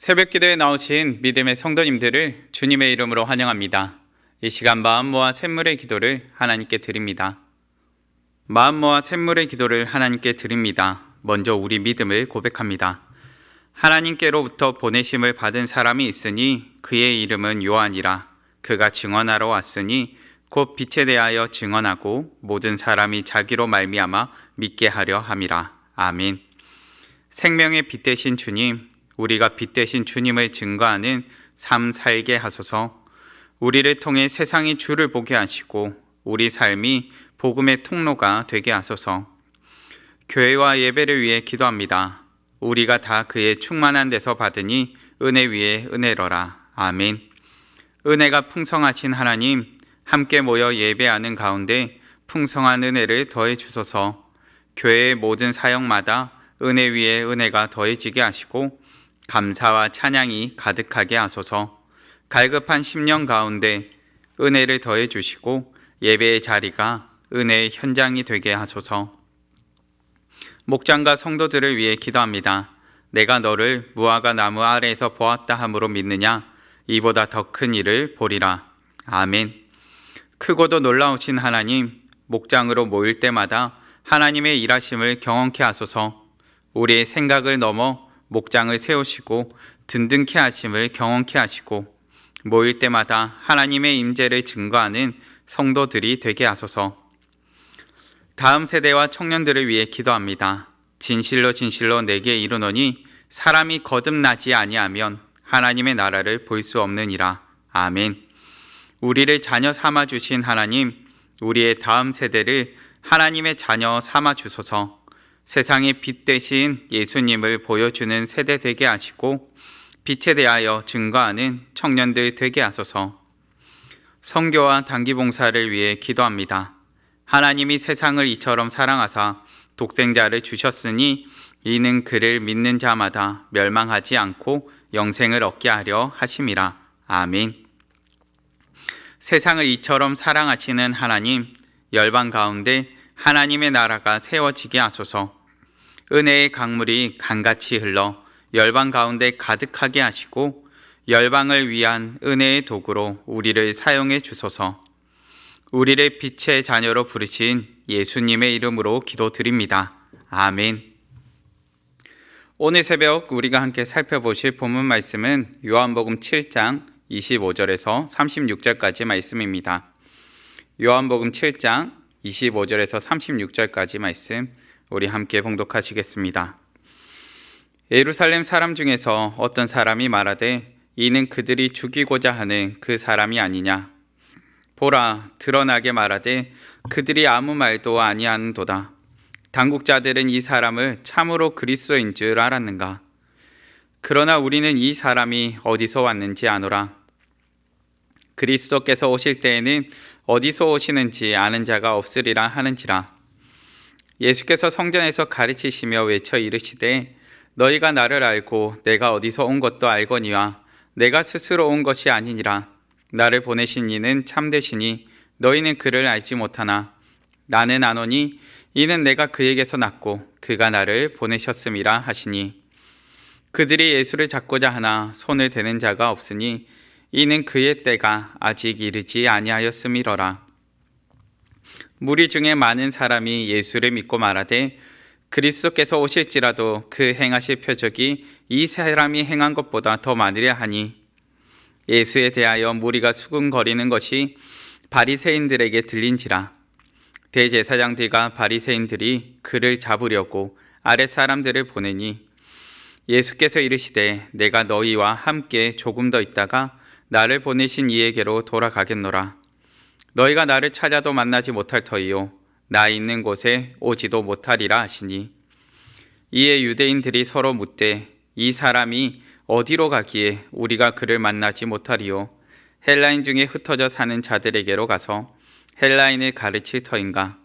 새벽기도에 나오신 믿음의 성도님들을 주님의 이름으로 환영합니다. 이 시간 마음 모아 샘물의 기도를 하나님께 드립니다. 마음 모아 샘물의 기도를 하나님께 드립니다. 먼저 우리 믿음을 고백합니다. 하나님께로부터 보내심을 받은 사람이 있으니 그의 이름은 요한이라. 그가 증언하러 왔으니 곧 빛에 대하여 증언하고 모든 사람이 자기로 말미암아 믿게 하려 함이라. 아멘. 생명의 빛 되신 주님, 우리가 빛 되신 주님을 증거하는 삶 살게 하소서. 우리를 통해 세상이 주를 보게 하시고 우리 삶이 복음의 통로가 되게 하소서. 교회와 예배를 위해 기도합니다. 우리가 다 그의 충만한 데서 받으니 은혜 위에 은혜로라. 아멘. 은혜가 풍성하신 하나님, 함께 모여 예배하는 가운데 풍성한 은혜를 더해 주소서. 교회의 모든 사역마다 은혜 위에 은혜가 더해지게 하시고 감사와 찬양이 가득하게 하소서. 갈급한 심령 가운데 은혜를 더해 주시고 예배의 자리가 은혜의 현장이 되게 하소서. 목장과 성도들을 위해 기도합니다. 내가 너를 무화과 나무 아래에서 보았다 함으로 믿느냐? 이보다 더 큰 일을 보리라. 아멘. 크고도 놀라우신 하나님, 목장으로 모일 때마다 하나님의 일하심을 경험케 하소서. 우리의 생각을 넘어 목장을 세우시고 든든케 하심을 경험케 하시고 모일 때마다 하나님의 임재를 증거하는 성도들이 되게 하소서. 다음 세대와 청년들을 위해 기도합니다. 진실로 진실로 내게 이르노니 사람이 거듭나지 아니하면 하나님의 나라를 볼 수 없느니라. 아멘. 우리를 자녀 삼아 주신 하나님, 우리의 다음 세대를 하나님의 자녀 삼아 주소서. 세상의 빛 되신 예수님을 보여주는 세대 되게 하시고 빛에 대하여 증거하는 청년들 되게 하소서. 선교와 단기 봉사를 위해 기도합니다. 하나님이 세상을 이처럼 사랑하사 독생자를 주셨으니 이는 그를 믿는 자마다 멸망하지 않고 영생을 얻게 하려 하심이라. 아멘. 세상을 이처럼 사랑하시는 하나님, 열방 가운데 하나님의 나라가 세워지게 하소서. 은혜의 강물이 강같이 흘러 열방 가운데 가득하게 하시고 열방을 위한 은혜의 도구로 우리를 사용해 주소서. 우리를 빛의 자녀로 부르신 예수님의 이름으로 기도드립니다. 아멘. 오늘 새벽 우리가 함께 살펴보실 본문 말씀은 요한복음 7장 25절에서 36절까지 말씀입니다. 요한복음 7장 25절에서 36절까지 말씀 우리 함께 봉독하시겠습니다. 예루살렘 사람 중에서 어떤 사람이 말하되 이는 그들이 죽이고자 하는 그 사람이 아니냐. 보라, 드러나게 말하되 그들이 아무 말도 아니하는도다. 당국자들은 이 사람을 참으로 그리스도인 줄 알았는가. 그러나 우리는 이 사람이 어디서 왔는지 아노라. 그리스도께서 오실 때에는 어디서 오시는지 아는 자가 없으리라 하는지라. 예수께서 성전에서 가르치시며 외쳐 이르시되 너희가 나를 알고 내가 어디서 온 것도 알거니와 내가 스스로 온 것이 아니니라. 나를 보내신 이는 참되시니 너희는 그를 알지 못하나 나는 아노니 이는 내가 그에게서 났고 그가 나를 보내셨음이라 하시니 그들이 예수를 잡고자 하나 손을 대는 자가 없으니 이는 그의 때가 아직 이르지 아니하였음이로라. 무리 중에 많은 사람이 예수를 믿고 말하되 그리스도께서 오실지라도 그 행하실 표적이 이 사람이 행한 것보다 더 많으려 하니 예수에 대하여 무리가 수군거리는 것이 바리새인들에게 들린지라. 대제사장들과 바리새인들이 그를 잡으려고 아랫사람들을 보내니 예수께서 이르시되 내가 너희와 함께 조금 더 있다가 나를 보내신 이에게로 돌아가겠노라. 너희가 나를 찾아도 만나지 못할 터이요 나 있는 곳에 오지도 못하리라 하시니 이에 유대인들이 서로 묻되 이 사람이 어디로 가기에 우리가 그를 만나지 못하리요. 헬라인 중에 흩어져 사는 자들에게로 가서 헬라인을 가르칠 터인가.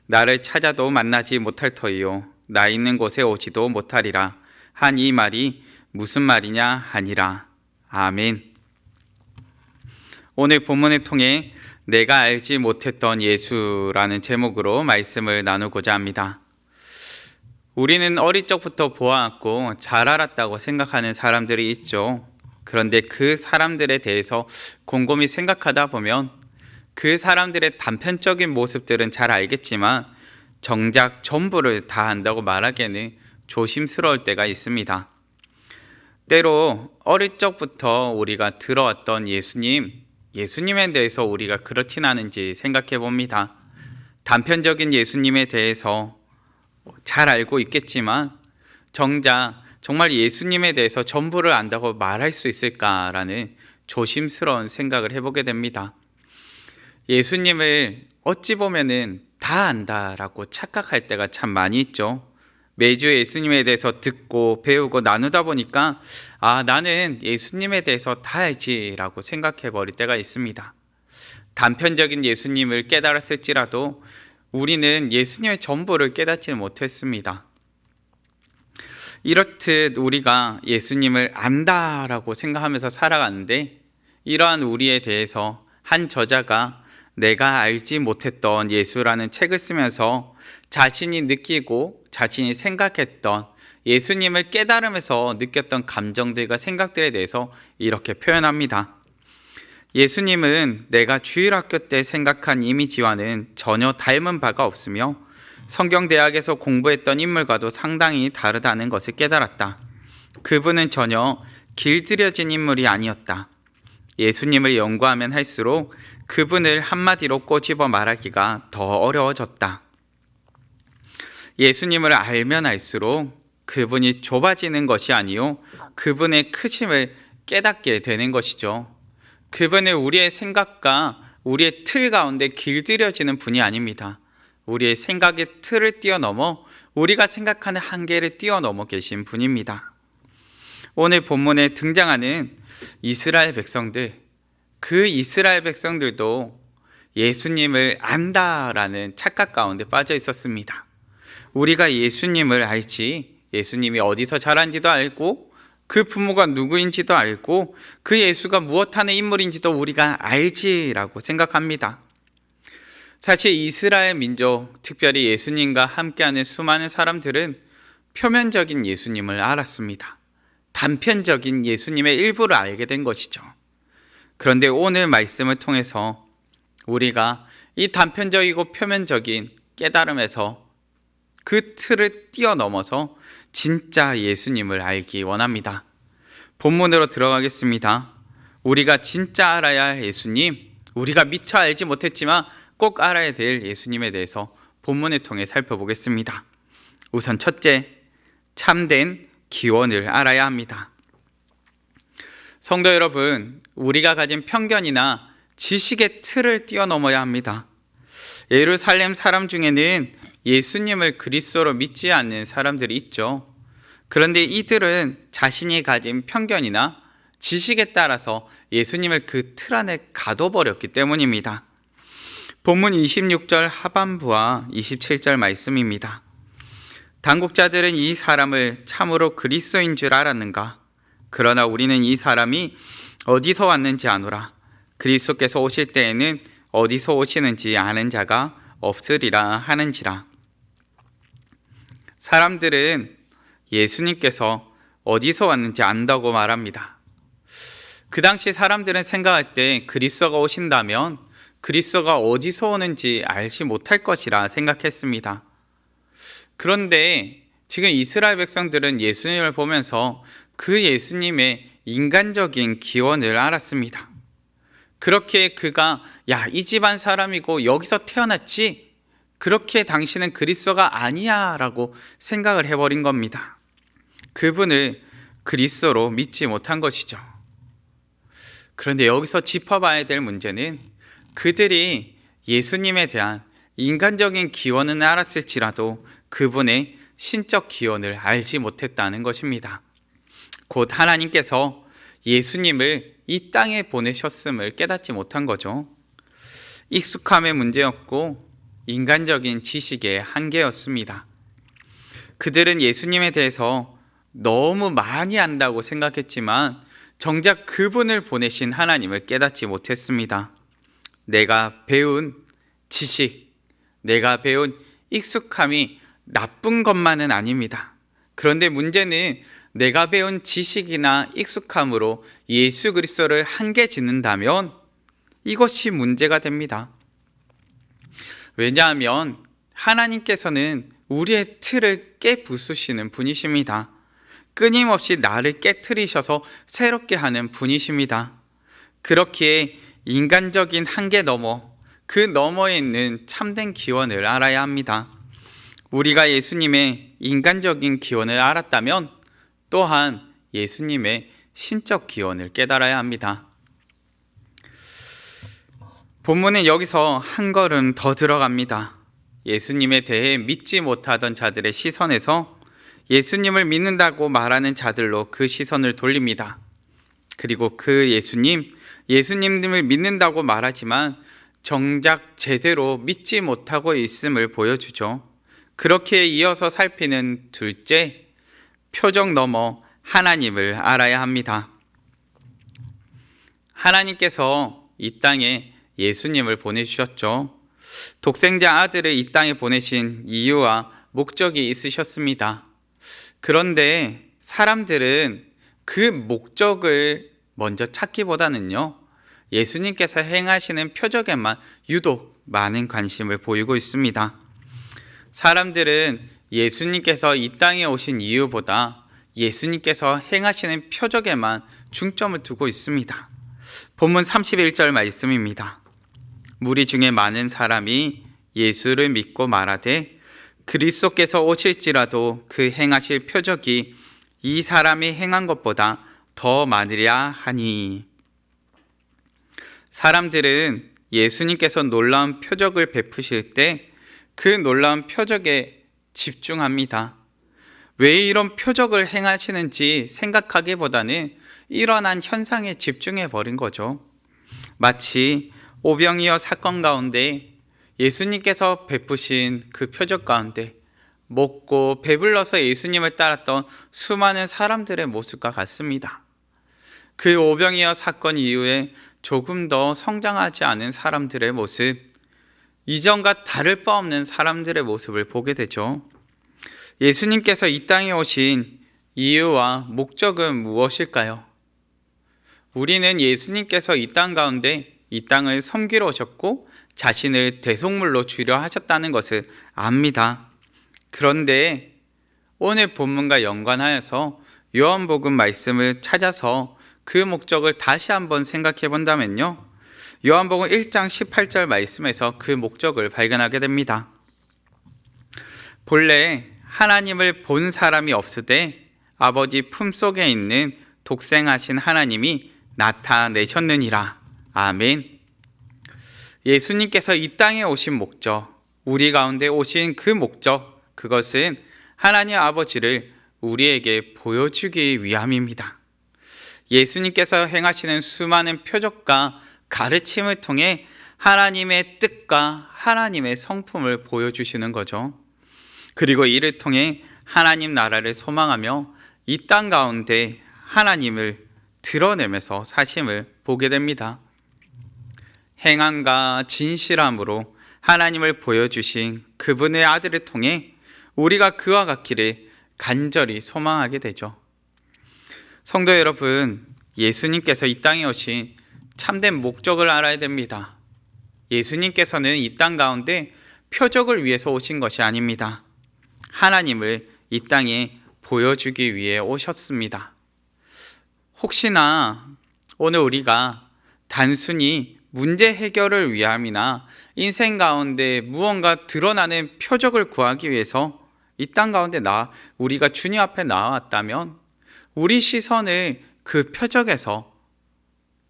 나를 찾아도 만나지 못할 터이요 나 있는 곳에 오지도 못하리라 한 이 말이 무슨 말이냐 하니라. 아멘. 오늘 본문을 통해 내가 알지 못했던 예수라는 제목으로 말씀을 나누고자 합니다. 우리는 어릴 적부터 보아왔고 잘 알았다고 생각하는 사람들이 있죠. 그런데 그 사람들에 대해서 곰곰이 생각하다 보면 그 사람들의 단편적인 모습들은 잘 알겠지만 정작 전부를 다 안다고 말하기에는 조심스러울 때가 있습니다. 때로 어릴 적부터 우리가 들어왔던 예수님에 대해서 우리가 그렇진 않은지 생각해 봅니다. 단편적인 예수님에 대해서 잘 알고 있겠지만 정말 예수님에 대해서 전부를 안다고 말할 수 있을까라는 조심스러운 생각을 해보게 됩니다. 예수님을 어찌 보면은 다 안다라고 착각할 때가 참 많이 있죠. 매주 예수님에 대해서 듣고 배우고 나누다 보니까 나는 예수님에 대해서 다 알지라고 생각해 버릴 때가 있습니다. 단편적인 예수님을 깨달았을지라도 우리는 예수님의 전부를 깨닫지 못했습니다. 이렇듯 우리가 예수님을 안다라고 생각하면서 살아가는데 이러한 우리에 대해서 한 저자가 내가 알지 못했던 예수라는 책을 쓰면서 자신이 느끼고 자신이 생각했던 예수님을 깨달으면서 느꼈던 감정들과 생각들에 대해서 이렇게 표현합니다. 예수님은 내가 주일학교 때 생각한 이미지와는 전혀 닮은 바가 없으며 성경대학에서 공부했던 인물과도 상당히 다르다는 것을 깨달았다. 그분은 전혀 길들여진 인물이 아니었다. 예수님을 연구하면 할수록 그분을 한마디로 꼬집어 말하기가 더 어려워졌다. 예수님을 알면 알수록 그분이 좁아지는 것이 아니요 그분의 크심을 깨닫게 되는 것이죠. 그분은 우리의 생각과 우리의 틀 가운데 길들여지는 분이 아닙니다. 우리의 생각의 틀을 뛰어넘어 우리가 생각하는 한계를 뛰어넘어 계신 분입니다. 오늘 본문에 등장하는 이스라엘 백성들, 그 이스라엘 백성들도 예수님을 안다라는 착각 가운데 빠져 있었습니다. 우리가 예수님을 알지, 예수님이 어디서 자란지도 알고 그 부모가 누구인지도 알고 그 예수가 무엇하는 인물인지도 우리가 알지라고 생각합니다. 사실 이스라엘 민족, 특별히 예수님과 함께하는 수많은 사람들은 표면적인 예수님을 알았습니다. 단편적인 예수님의 일부를 알게 된 것이죠. 그런데 오늘 말씀을 통해서 우리가 이 단편적이고 표면적인 깨달음에서 그 틀을 뛰어넘어서 진짜 예수님을 알기 원합니다. 본문으로 들어가겠습니다. 우리가 진짜 알아야 할 예수님, 우리가 미처 알지 못했지만 꼭 알아야 될 예수님에 대해서 본문을 통해 살펴보겠습니다. 우선 첫째, 참된 기원을 알아야 합니다. 성도 여러분, 우리가 가진 편견이나 지식의 틀을 뛰어넘어야 합니다. 예루살렘 사람 중에는 예수님을 그리스도로 믿지 않는 사람들이 있죠. 그런데 이들은 자신이 가진 편견이나 지식에 따라서 예수님을 그 틀 안에 가둬버렸기 때문입니다. 본문 26절 하반부와 27절 말씀입니다. 당국자들은 이 사람을 참으로 그리스도인 줄 알았는가? 그러나 우리는 이 사람이 어디서 왔는지 아노라. 그리스도께서 오실 때에는 어디서 오시는지 아는 자가 없으리라 하는지라. 사람들은 예수님께서 어디서 왔는지 안다고 말합니다. 그 당시 사람들은 생각할 때 그리스도가 오신다면 그리스도가 어디서 오는지 알지 못할 것이라 생각했습니다. 그런데 지금 이스라엘 백성들은 예수님을 보면서 그 예수님의 인간적인 기원을 알았습니다. 그렇게 그가 이 집안 사람이고 여기서 태어났지? 그렇게 당신은 그리스도가 아니야 라고 생각을 해버린 겁니다. 그분을 그리스도로 믿지 못한 것이죠. 그런데 여기서 짚어봐야 될 문제는 그들이 예수님에 대한 인간적인 기원은 알았을지라도 그분의 신적 기원을 알지 못했다는 것입니다. 곧 하나님께서 예수님을 이 땅에 보내셨음을 깨닫지 못한 거죠. 익숙함의 문제였고 인간적인 지식의 한계였습니다. 그들은 예수님에 대해서 너무 많이 안다고 생각했지만 정작 그분을 보내신 하나님을 깨닫지 못했습니다. 내가 배운 지식, 내가 배운 익숙함이 나쁜 것만은 아닙니다. 그런데 문제는 내가 배운 지식이나 익숙함으로 예수 그리스도를 한계 짓는다면 이것이 문제가 됩니다. 왜냐하면 하나님께서는 우리의 틀을 깨부수시는 분이십니다. 끊임없이 나를 깨트리셔서 새롭게 하는 분이십니다. 그렇기에 인간적인 한계 너머, 그 너머에 있는 참된 기원을 알아야 합니다. 우리가 예수님의 인간적인 기원을 알았다면 또한 예수님의 신적 기원을 깨달아야 합니다. 본문은 여기서 한 걸음 더 들어갑니다. 예수님에 대해 믿지 못하던 자들의 시선에서 예수님을 믿는다고 말하는 자들로 그 시선을 돌립니다. 그리고 그 예수님을 믿는다고 말하지만 정작 제대로 믿지 못하고 있음을 보여주죠. 그렇게 이어서 살피는 둘째, 표적 넘어 하나님을 알아야 합니다. 하나님께서 이 땅에 예수님을 보내주셨죠. 독생자 아들을 이 땅에 보내신 이유와 목적이 있으셨습니다. 그런데 사람들은 그 목적을 먼저 찾기보다는요, 예수님께서 행하시는 표적에만 유독 많은 관심을 보이고 있습니다. 사람들은 예수님께서 이 땅에 오신 이유보다 예수님께서 행하시는 표적에만 중점을 두고 있습니다. 본문 31절 말씀입니다. 무리 중에 많은 사람이 예수를 믿고 말하되 그리스도께서 오실지라도 그 행하실 표적이 이 사람이 행한 것보다 더 많으랴 하니. 사람들은 예수님께서 놀라운 표적을 베푸실 때 그 놀라운 표적에 집중합니다. 왜 이런 표적을 행하시는지 생각하기보다는 일어난 현상에 집중해 버린 거죠. 마치 오병이어 사건 가운데 예수님께서 베푸신 그 표적 가운데 먹고 배불러서 예수님을 따랐던 수많은 사람들의 모습과 같습니다. 그 오병이어 사건 이후에 조금 더 성장하지 않은 사람들의 모습, 이전과 다를 바 없는 사람들의 모습을 보게 되죠. 예수님께서 이 땅에 오신 이유와 목적은 무엇일까요? 우리는 예수님께서 이 땅 가운데 이 땅을 섬기러 오셨고 자신을 대속물로 주려 하셨다는 것을 압니다. 그런데 오늘 본문과 연관하여서 요한복음 말씀을 찾아서 그 목적을 다시 한번 생각해 본다면요, 요한복음 1장 18절 말씀에서 그 목적을 발견하게 됩니다. 본래 하나님을 본 사람이 없으되 아버지 품속에 있는 독생하신 하나님이 나타내셨느니라. 아멘. 예수님께서 이 땅에 오신 목적, 우리 가운데 오신 그 목적, 그것은 하나님 아버지를 우리에게 보여주기 위함입니다. 예수님께서 행하시는 수많은 표적과 가르침을 통해 하나님의 뜻과 하나님의 성품을 보여주시는 거죠. 그리고 이를 통해 하나님 나라를 소망하며 이 땅 가운데 하나님을 드러내면서 사심을 보게 됩니다. 행함과 진실함으로 하나님을 보여주신 그분의 아들을 통해 우리가 그와 같기를 간절히 소망하게 되죠. 성도 여러분, 예수님께서 이 땅에 오신 참된 목적을 알아야 됩니다. 예수님께서는 이 땅 가운데 표적을 위해서 오신 것이 아닙니다. 하나님을 이 땅에 보여주기 위해 오셨습니다. 혹시나 오늘 우리가 단순히 문제 해결을 위함이나 인생 가운데 무언가 드러나는 표적을 구하기 위해서 이 땅 가운데 우리가 주님 앞에 나왔다면 우리 시선을 그 표적에서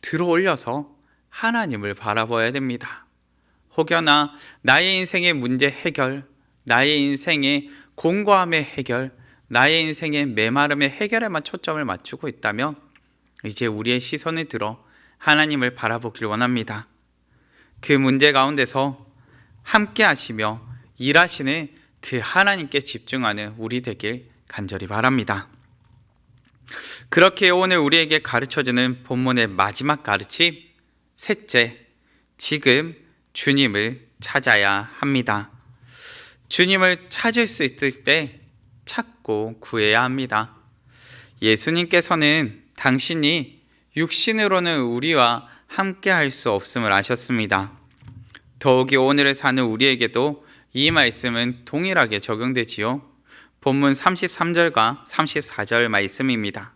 들어 올려서 하나님을 바라봐야 됩니다. 혹여나 나의 인생의 문제 해결, 나의 인생의 공고함의 해결, 나의 인생의 메마름의 해결에만 초점을 맞추고 있다면 이제 우리의 시선을 들어 하나님을 바라보길 원합니다. 그 문제 가운데서 함께 하시며 일하시는 그 하나님께 집중하는 우리 되길 간절히 바랍니다. 그렇게 오늘 우리에게 가르쳐주는 본문의 마지막 가르침, 셋째, 지금 주님을 찾아야 합니다. 주님을 찾을 수 있을 때 찾고 구해야 합니다. 예수님께서는 당신이 육신으로는 우리와 함께 할 수 없음을 아셨습니다. 더욱이 오늘을 사는 우리에게도 이 말씀은 동일하게 적용되지요. 본문 33절과 34절 말씀입니다.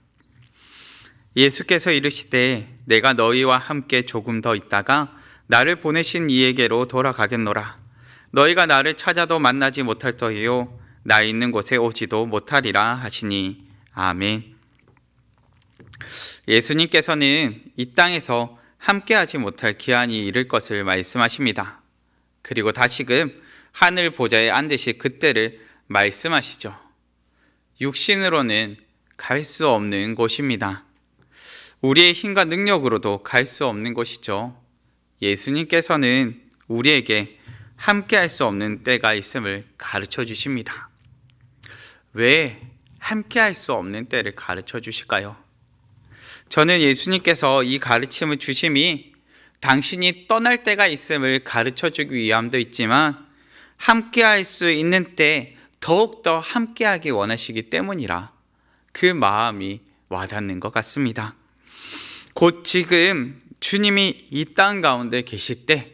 예수께서 이르시되 내가 너희와 함께 조금 더 있다가 나를 보내신 이에게로 돌아가겠노라. 너희가 나를 찾아도 만나지 못할 터이요 나 있는 곳에 오지도 못하리라 하시니 아멘. 예수님께서는 이 땅에서 함께하지 못할 기한이 이를 것을 말씀하십니다. 그리고 다시금 하늘 보좌에 앉으실 그때를 말씀하시죠. 육신으로는 갈 수 없는 곳입니다. 우리의 힘과 능력으로도 갈 수 없는 곳이죠. 예수님께서는 우리에게 함께할 수 없는 때가 있음을 가르쳐 주십니다. 왜 함께할 수 없는 때를 가르쳐 주실까요? 저는 예수님께서 이 가르침을 주심이 당신이 떠날 때가 있음을 가르쳐 주기 위함도 있지만 함께할 수 있는 때 더욱더 함께하기 원하시기 때문이라 그 마음이 와닿는 것 같습니다. 곧 지금 주님이 이 땅 가운데 계실 때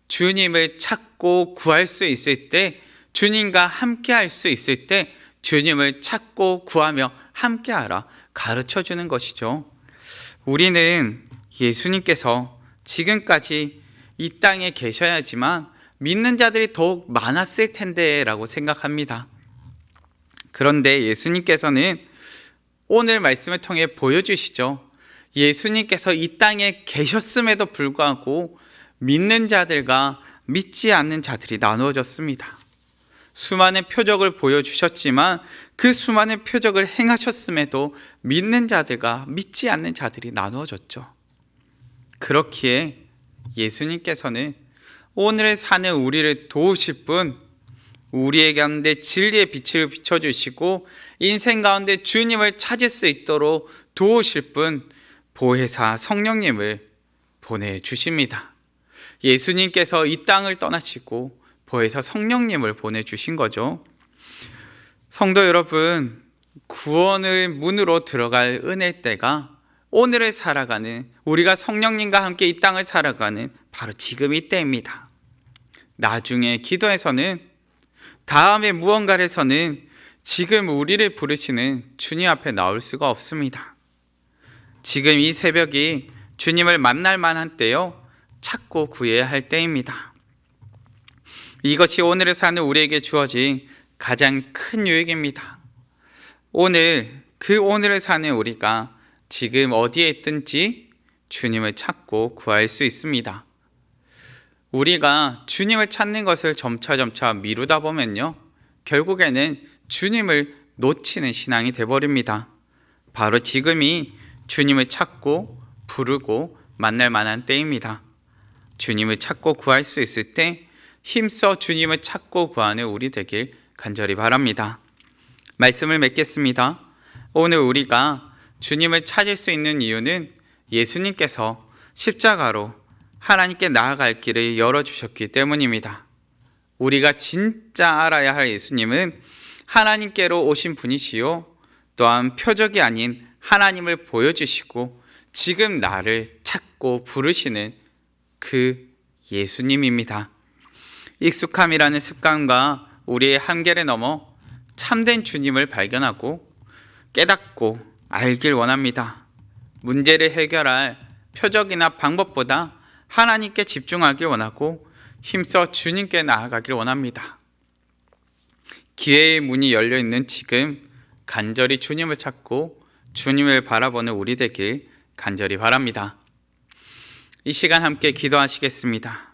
주님을 찾고 구할 수 있을 때 주님과 함께할 수 있을 때 주님을 찾고 구하며 함께하라 가르쳐 주는 것이죠. 우리는 예수님께서 지금까지 이 땅에 계셔야지만 믿는 자들이 더욱 많았을 텐데 라고 생각합니다. 그런데 예수님께서는 오늘 말씀을 통해 보여주시죠. 예수님께서 이 땅에 계셨음에도 불구하고 믿는 자들과 믿지 않는 자들이 나누어졌습니다. 수많은 표적을 보여주셨지만 그 수많은 표적을 행하셨음에도 믿는 자들과 믿지 않는 자들이 나누어졌죠. 그렇기에 예수님께서는 오늘 사는 우리를 도우실 분, 우리의 가운데 진리의 빛을 비춰주시고 인생 가운데 주님을 찾을 수 있도록 도우실 분, 보혜사 성령님을 보내주십니다. 예수님께서 이 땅을 떠나시고 보혜사 성령님을 보내주신 거죠. 성도 여러분, 구원의 문으로 들어갈 은혜 때가 오늘을 살아가는, 우리가 성령님과 함께 이 땅을 살아가는 바로 지금 이때입니다. 나중에 기도에서는, 다음에 무언가에서는 지금 우리를 부르시는 주님 앞에 나올 수가 없습니다. 지금 이 새벽이 주님을 만날 만한 때요, 찾고 구해야 할 때입니다. 이것이 오늘을 사는 우리에게 주어진 가장 큰 유익입니다. 오늘을 사는 우리가 지금 어디에 있든지 주님을 찾고 구할 수 있습니다. 우리가 주님을 찾는 것을 점차 미루다 보면요, 결국에는 주님을 놓치는 신앙이 되어버립니다. 바로 지금이 주님을 찾고 부르고 만날 만한 때입니다. 주님을 찾고 구할 수 있을 때 힘써 주님을 찾고 구하는 우리 되길 간절히 바랍니다. 말씀을 맺겠습니다. 오늘 우리가 주님을 찾을 수 있는 이유는 예수님께서 십자가로 하나님께 나아갈 길을 열어주셨기 때문입니다. 우리가 진짜 알아야 할 예수님은 하나님께로 오신 분이시요, 또한 표적이 아닌 하나님을 보여주시고 지금 나를 찾고 부르시는 그 예수님입니다. 익숙함이라는 습관과 우리의 한계를 넘어 참된 주님을 발견하고 깨닫고 알길 원합니다. 문제를 해결할 표적이나 방법보다 하나님께 집중하길 원하고 힘써 주님께 나아가길 원합니다. 기회의 문이 열려있는 지금 간절히 주님을 찾고 주님을 바라보는 우리 되길 간절히 바랍니다. 이 시간 함께 기도하시겠습니다.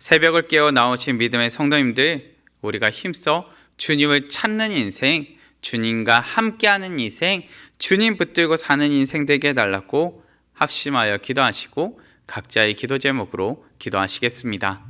새벽을 깨어 나오신 믿음의 성도님들, 우리가 힘써 주님을 찾는 인생, 주님과 함께하는 인생, 주님 붙들고 사는 인생 되게 해달라고 합심하여 기도하시고 각자의 기도 제목으로 기도하시겠습니다.